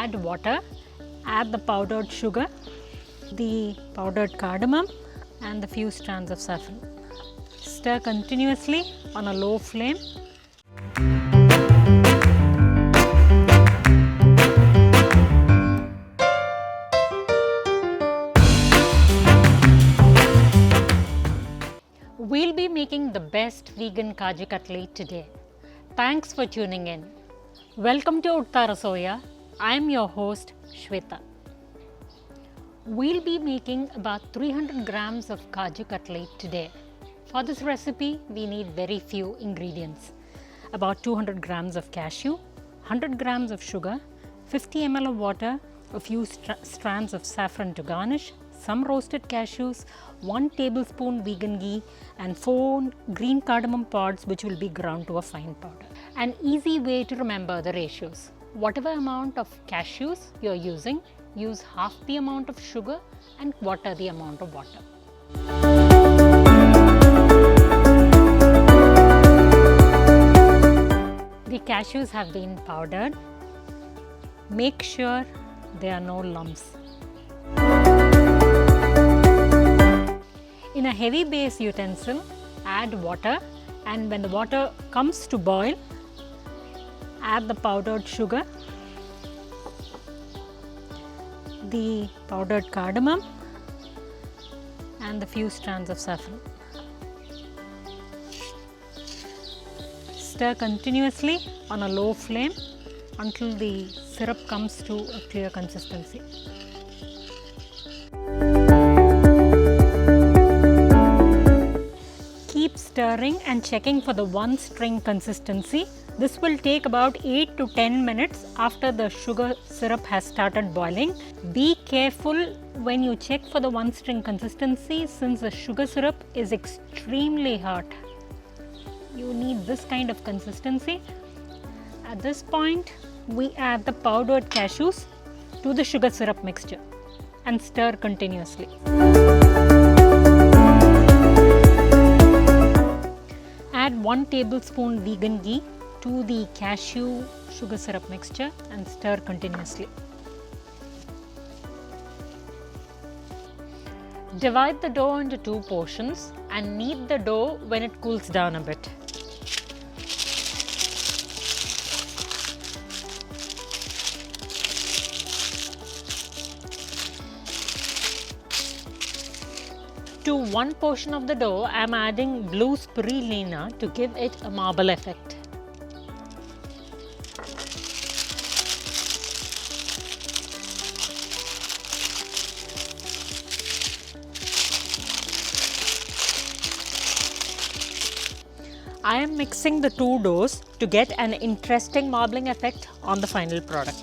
add water, add the powdered sugar, the powdered cardamom and the few strands of saffron. Stir continuously on a low flame. We'll be making the best vegan Kaju Katli today. Thanks for tuning in. Welcome to UDTA RASOIYA. I'm your host Swetha. We'll be making about 300 grams of Kaju Katli today. For this recipe, we need very few ingredients. About 200 grams of cashew, 100 grams of sugar, 50 ml of water, a few strands of saffron to garnish, some roasted cashews, 1 tablespoon vegan ghee and 4 green cardamom pods which will be ground to a fine powder. An easy way to remember the ratios. Whatever amount of cashews you are using, use half the amount of sugar and quarter the amount of water. The cashews have been powdered. Make sure there are no lumps. In a heavy base utensil, add water, and when the water comes to boil, add the powdered sugar, the powdered cardamom and the few strands of saffron. Stir continuously on a low flame until the syrup comes to a clear consistency. Keep stirring and checking for the one string consistency. This will take about 8 to 10 minutes after the sugar syrup has started boiling. Be careful when you check for the one string consistency since the sugar syrup is extremely hot. You need this kind of consistency. At this point, we add the powdered cashews to the sugar syrup mixture and stir continuously. Add 1 tablespoon vegan ghee to the cashew sugar syrup mixture and stir continuously. Divide the dough into 2 portions and knead the dough when it cools down a bit. To one portion of the dough, I am adding blue spirulina to give it a marble effect. I am mixing the 2 doughs to get an interesting marbling effect on the final product.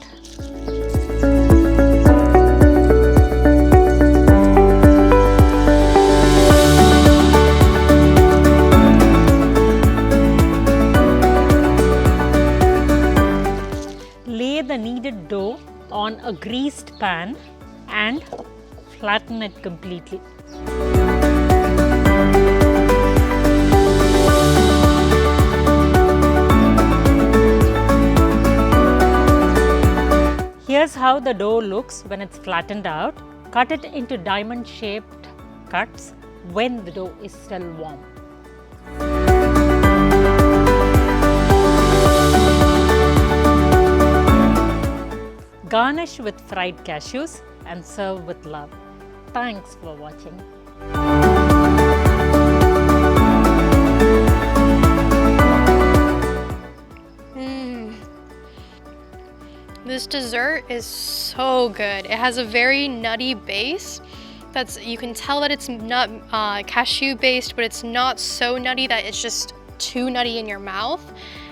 Lay the kneaded dough on a greased pan and flatten it completely. Here's how the dough looks when it's flattened out. Cut it into diamond-shaped cuts when the dough is still warm. Garnish with fried cashews and serve with love. Thanks for watching. This dessert is so good. It has a very nutty base. You can tell that it's not cashew based, but it's not so nutty that it's just too nutty in your mouth.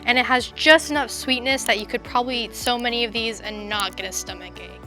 And it has just enough sweetness that you could probably eat so many of these and not get a stomach ache.